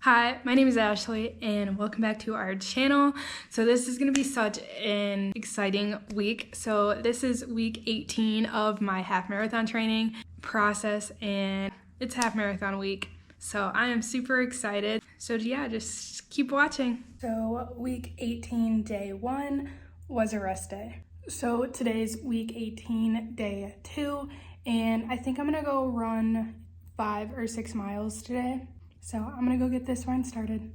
Hi, my name is Ashley and welcome back to our channel. So this is going to be such an exciting week. So this is week 18 of my half marathon training process and it's half marathon week. So I am super excited. So yeah, just keep watching. So week 18, day 1 was a rest day. So today's week 18, day 2, and I think I'm gonna go run 5 or 6 miles today. So I'm gonna go get this run started.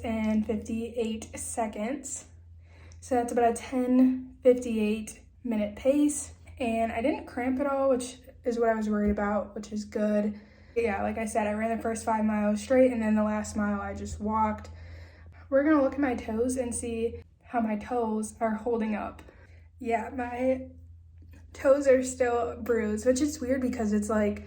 And 58 seconds. So that's about a 10:58 minute pace. And I didn't cramp at all, which is what I was worried about, which is good. Yeah, like I said, I ran the first 5 miles straight and then the last mile I just walked. We're gonna look at my toes and see how my toes are holding up. Yeah, my toes are still bruised, which is weird because it's like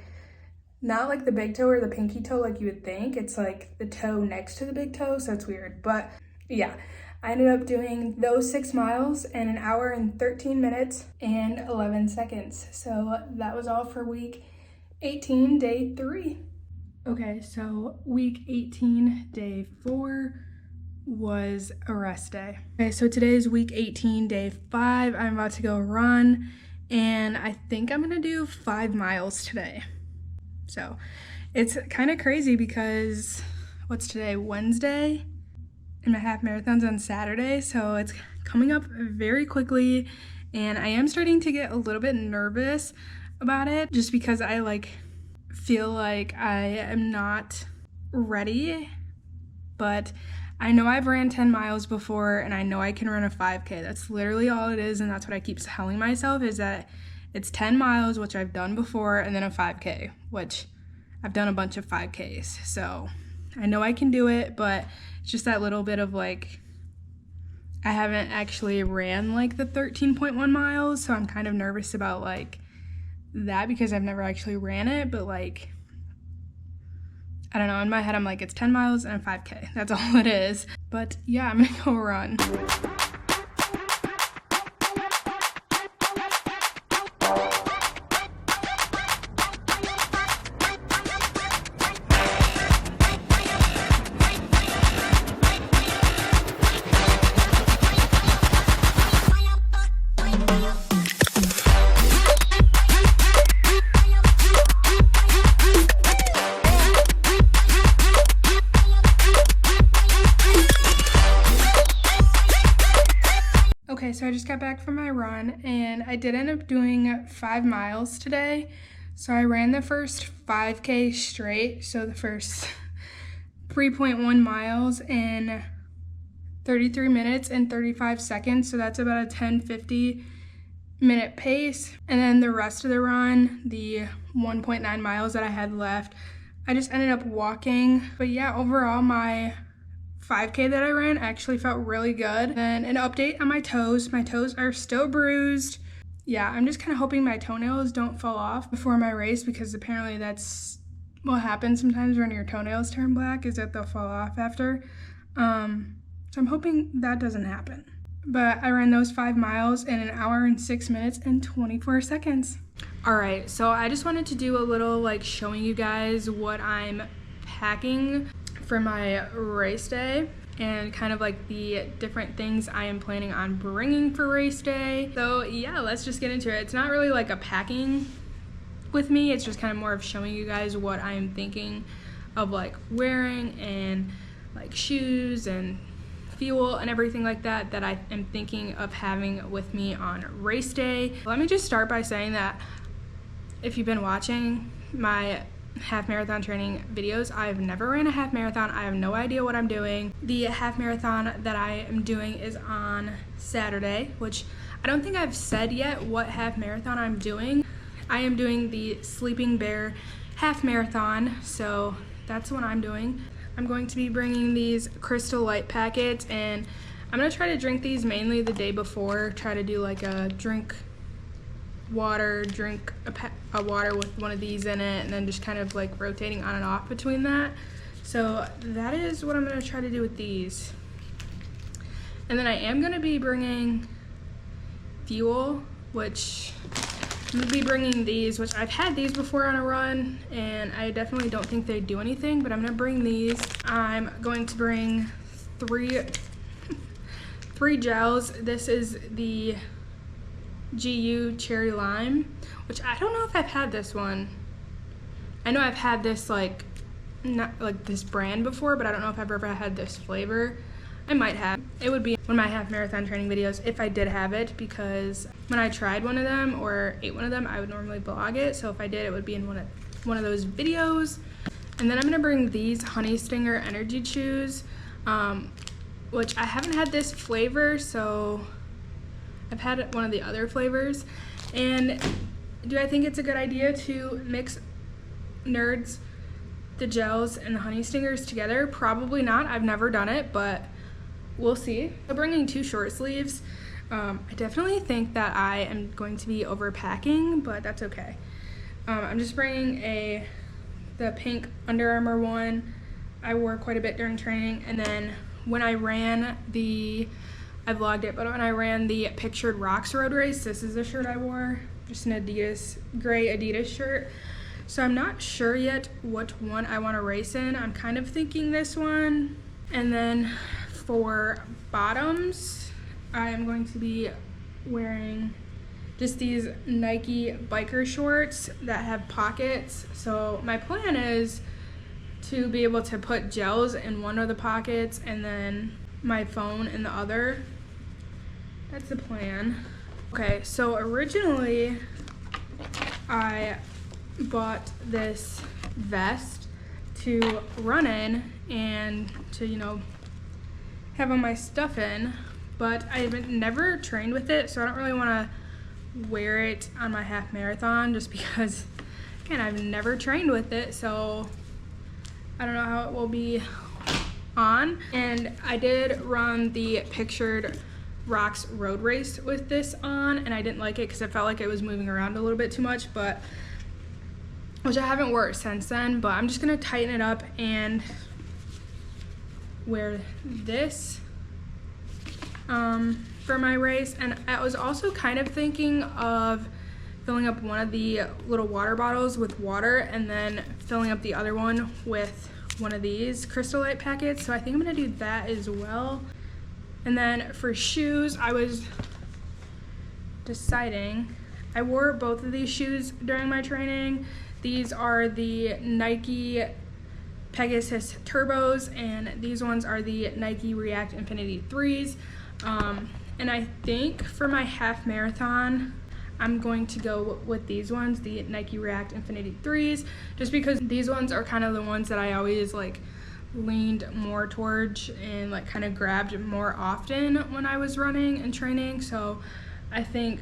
not like the big toe or the pinky toe like you would think. It's like the toe next to the big toe, so it's weird. But yeah, I ended up doing those 6 miles in 1 hour and 13 minutes and 11 seconds. So that was all for week 18, day 3. Okay, so week 18, day 4 was a rest day. Okay, so today is week 18, day 5. I'm about to go run, and I think I'm gonna do 5 miles today. So it's kind of crazy because what's today, Wednesday? And my half marathon's on Saturday, so it's coming up very quickly and I am starting to get a little bit nervous about it just because I feel like I am not ready, but I know I've ran 10 miles before and I know I can run a 5K. That's literally all it is, and that's what I keep telling myself is that it's 10 miles, which I've done before, and then a 5K, which I've done a bunch of 5Ks. So I know I can do it, but it's just that little bit of I haven't actually ran the 13.1 miles. So I'm kind of nervous about that because I've never actually ran it, but I don't know, in my head I'm like, it's 10 miles and a 5K. That's all it is. But yeah, I'm gonna go run. Okay, so I just got back from my run and I did end up doing 5 miles today. So I ran the first 5K straight, so the first 3.1 miles in 33 minutes and 35 seconds. So that's about a 10:50 minute pace. And then the rest of the run, the 1.9 miles that I had left, I just ended up walking. But yeah, overall my 5K that I ran actually felt really good. And an update on my toes. My toes are still bruised. Yeah, I'm just kind of hoping my toenails don't fall off before my race, because apparently that's what happens sometimes when your toenails turn black, is that they'll fall off after. So I'm hoping that doesn't happen. But I ran those 5 miles in 1 hour and 6 minutes and 24 seconds. All right, so I just wanted to do a little like showing you guys what I'm packing for my race day and kind of like the different things I am planning on bringing for race day. So yeah, let's just get into it. It's not really like a packing with me, it's just kind of more of showing you guys what I am thinking of like wearing, and like shoes and fuel and everything like that that I am thinking of having with me on race day. Let me just start by saying that if you've been watching my half marathon training videos, I've never ran a half marathon. I have no idea what I'm doing. The half marathon that I am doing is on Saturday, which I don't think I've said yet what half marathon I'm doing. I am doing the Sleeping Bear half marathon, so that's what I'm doing. I'm going to be bringing these Crystal Light packets, and I'm gonna try to drink these mainly the day before. Try to do like a drink water with one of these in it, and then just kind of like rotating on and off between that. So that is what I'm going to try to do with these. And then I am going to be bringing fuel, which I'm going to be bringing these, which I've had these before on a run, and I definitely don't think they do anything, but I'm going to bring these. I'm going to bring three gels. This is the GU Cherry Lime, which I don't know if I've had this one. I know I've had this like, not like this brand before, but I don't know if I've ever had this flavor. I might have. It would be one of my half marathon training videos if I did have it, because when I tried one of them or ate one of them, I would normally vlog it. So if I did, it would be in one of those videos. And then I'm gonna bring these Honey Stinger Energy Chews, which I haven't had this flavor, so I've had one of the other flavors. And do I think it's a good idea to mix Nerds, the gels, and the Honey Stingers together? Probably not. I've never done it, but we'll see. I'm bringing 2 short sleeves. I definitely think that I am going to be overpacking, but that's okay. I'm just bringing the pink Under Armour one. I wore quite a bit during training, and then when I ran I vlogged it, but when I ran the Pictured Rocks road race, this is the shirt I wore, just an gray Adidas shirt. So I'm not sure yet what one I want to race in. I'm kind of thinking this one. And then for bottoms, I am going to be wearing just these Nike biker shorts that have pockets. So my plan is to be able to put gels in one of the pockets and then my phone in the other. That's the plan. Okay, so originally I bought this vest to run in and to, you know, have all my stuff in, but I've never trained with it, so I don't really want to wear it on my half marathon just because, again, I've never trained with it, so I don't know how it will be on. And I did run the Pictured Rocks road race with this on, and I didn't like it because I felt like it was moving around a little bit too much, but which I haven't worn since then, but I'm just gonna tighten it up and wear this for my race. And I was also kind of thinking of filling up one of the little water bottles with water and then filling up the other one with one of these Crystal Light packets. So I think I'm gonna do that as well. And then for shoes, I was deciding, I wore both of these shoes during my training. These are the Nike Pegasus Turbos, and these ones are the Nike React Infinity 3s. And I think for my half marathon, I'm going to go with these ones, the Nike React Infinity 3s, just because these ones are kind of the ones that I always like leaned more towards and like kind of grabbed more often when I was running and training. So I think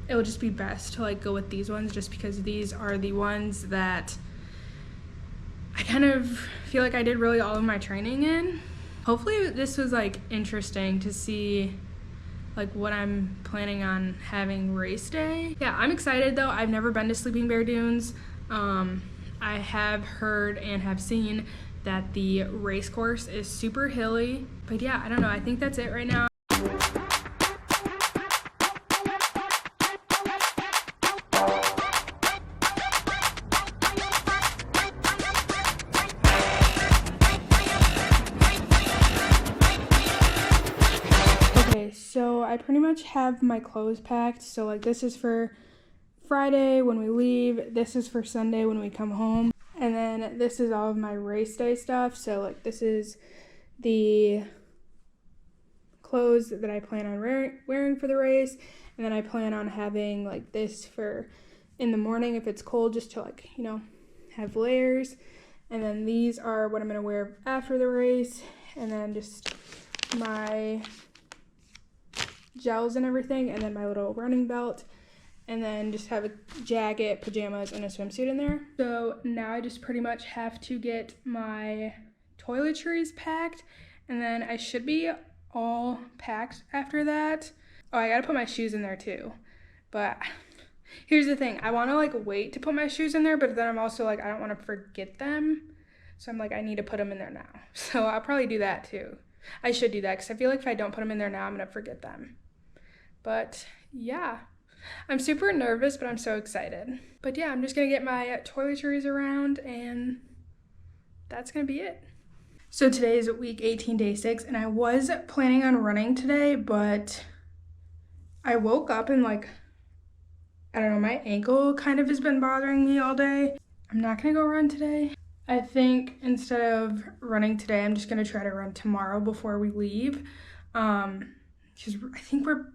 it would just be best to like go with these ones, just because these are the ones that I kind of feel like I did really all of my training in. Hopefully this was like interesting to see like what I'm planning on having race day. Yeah, I'm excited though. I've never been to Sleeping Bear Dunes. I have heard and have seen that the race course is super hilly. But yeah, I don't know. I think that's it right now. So I pretty much have my clothes packed. So like this is for Friday when we leave, this is for Sunday when we come home, and then this is all of my race day stuff. So like this is the clothes that I plan on wearing for the race, and then I plan on having like this for in the morning if it's cold, just to like, you know, have layers. And then these are what I'm gonna wear after the race, and then just my gels and everything, and then my little running belt, and then just have a jacket, pajamas, and a swimsuit in there. So now I just pretty much have to get my toiletries packed, and then I should be all packed after that. Oh, I gotta put my shoes in there too. But here's the thing, I wanna like wait to put my shoes in there, but then I'm also like, I don't wanna forget them. So I'm like, I need to put them in there now. So I'll probably do that too. I should do that because I feel like if I don't put them in there now, I'm gonna forget them. But yeah, I'm super nervous, but I'm so excited. But yeah, I'm just gonna get my toiletries around, and that's gonna be it. So today is week 18, day 6, and I was planning on running today, but I woke up and like, I don't know, my ankle kind of has been bothering me all day. I'm not gonna go run today. I think instead of running today, I'm just gonna try to run tomorrow before we leave. Because I think we're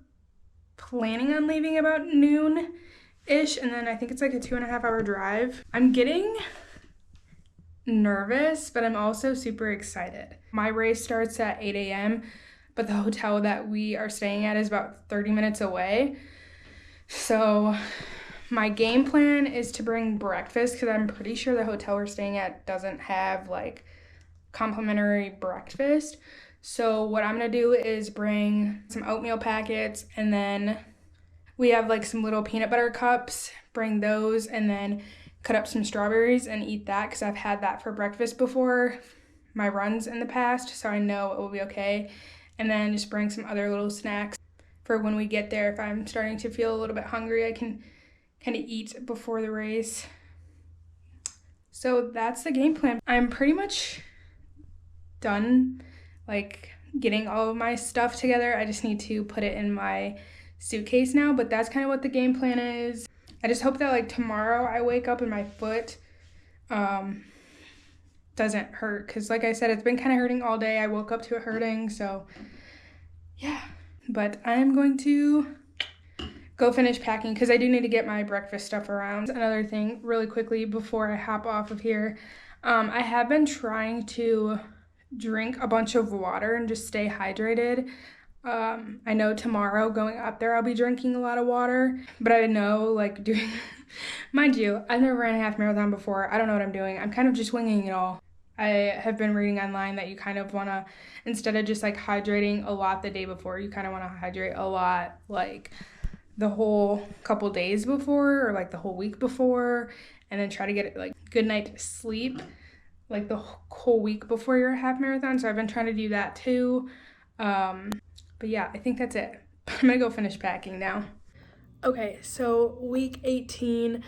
planning on leaving about noon-ish, and then I think it's like a 2.5-hour drive. I'm getting nervous, but I'm also super excited. My race starts at 8 a.m., but the hotel that we are staying at is about 30 minutes away. So my game plan is to bring breakfast, because I'm pretty sure the hotel we're staying at doesn't have like complimentary breakfast. So what I'm gonna do is bring some oatmeal packets, and then we have like some little peanut butter cups, bring those, and then cut up some strawberries and eat that, because I've had that for breakfast before my runs in the past, so I know it will be okay. And then just bring some other little snacks for when we get there. If I'm starting to feel a little bit hungry, I can kind of eat before the race. So that's the game plan. I'm pretty much done like getting all of my stuff together. I just need to put it in my suitcase now, but that's kind of what the game plan is. I just hope that like tomorrow I wake up and my foot doesn't hurt, because like I said, it's been kind of hurting all day. I woke up to it hurting, so yeah. But I'm going to go finish packing, because I do need to get my breakfast stuff around. Another thing really quickly before I hop off of here, I have been trying to drink a bunch of water and just stay hydrated. I know tomorrow going up there I'll be drinking a lot of water, but I know like doing mind you, I've never ran a half marathon before. I don't know what I'm doing. I'm kind of just winging it all. I have been reading online that you kind of want to, instead of just like hydrating a lot the day before, you kind of want to hydrate a lot like the whole couple days before or like the whole week before, and then try to get like good night's sleep like the whole week before your half marathon. So I've been trying to do that too. But yeah, I think that's it. I'm gonna go finish packing now. Okay, so week 18,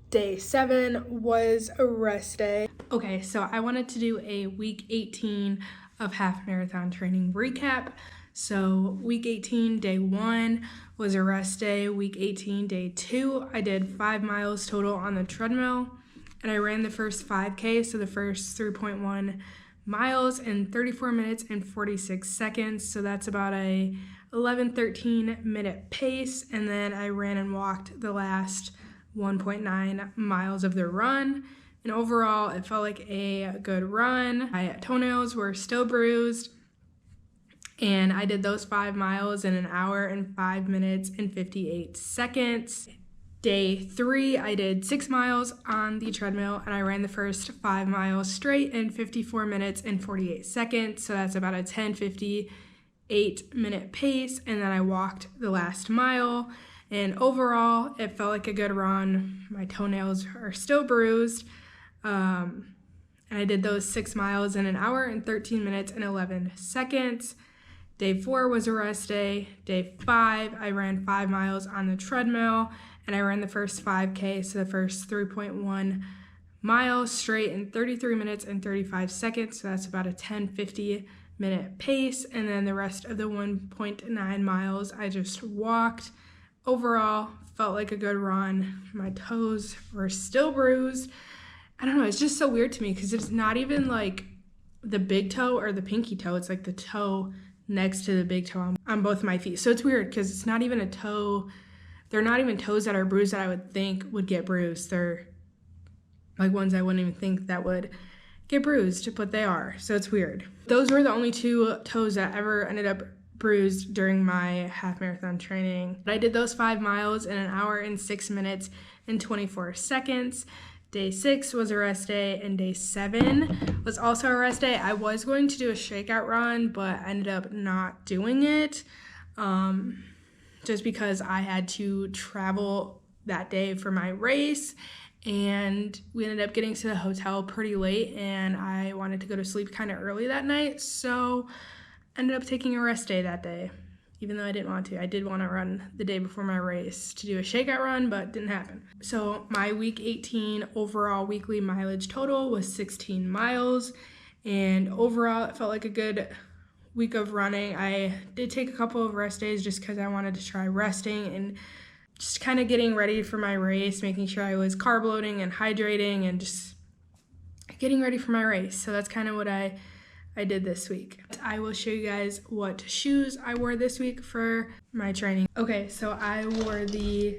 day 7 was a rest day. Okay, so I wanted to do a week 18 of half marathon training recap. So week 18, day 1 was a rest day. Week 18, day 2, I did 5 miles total on the treadmill, and I ran the first 5K, so the first 3.1 miles in 34 minutes and 46 seconds. So that's about a 11-13 minute pace, and then I ran and walked the last 1.9 miles of the run, and overall it felt like a good run. My toenails were still bruised, and I did those 5 miles in 1 hour and 5 minutes and 58 seconds. Day 3, I did 6 miles on the treadmill, and I ran the first 5 miles straight in 54 minutes and 48 seconds, so that's about a 10:58 minute pace, and then I walked the last mile, and overall it felt like a good run. My toenails are still bruised, and I did those 6 miles in 1 hour and 13 minutes and 11 seconds. Day 4 was a rest day. Day 5, I ran 5 miles on the treadmill, and I ran the first 5K, so the first 3.1 miles straight in 33 minutes and 35 seconds, so that's about a 10:50 minute pace, and then the rest of the 1.9 miles I just walked. Overall, felt like a good run. My toes were still bruised. I don't know, it's just so weird to me because it's not even like the big toe or the pinky toe, it's like the toe next to the big toe on both my feet. So it's weird because it's not even a toe. They're not even toes that are bruised that I would think would get bruised. They're like ones I wouldn't even think that would get bruised, but they are. So it's weird. Those were the only 2 toes that ever ended up bruised during my half marathon training. But I did those 5 miles in 1 hour and 6 minutes and 24 seconds. Day 6 was a rest day, and day 7 was also a rest day. I was going to do a shakeout run, but I ended up not doing it just because I had to travel that day for my race, and we ended up getting to the hotel pretty late, and I wanted to go to sleep kind of early that night, so I ended up taking a rest day that day, even though I didn't want to. I did want to run the day before my race to do a shakeout run, but it didn't happen. So my week 18 overall weekly mileage total was 16 miles, and overall it felt like a good week of running. I did take a couple of rest days just because I wanted to try resting and just kind of getting ready for my race, making sure I was carb loading and hydrating and just getting ready for my race. So that's kind of what I did this week. I will show you guys what shoes I wore this week for my training. Okay, so I wore the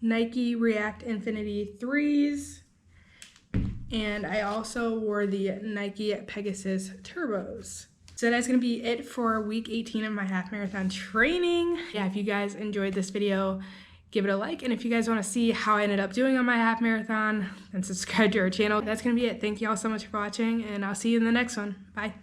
Nike React Infinity 3s, and I also wore the Nike Pegasus Turbos. So that's going to be it for week 18 of my half marathon training. Yeah, if you guys enjoyed this video, give it a like, and if you guys want to see how I ended up doing on my half marathon, then subscribe to our channel. That's going to be it. Thank you all so much for watching, and I'll see you in the next one. Bye.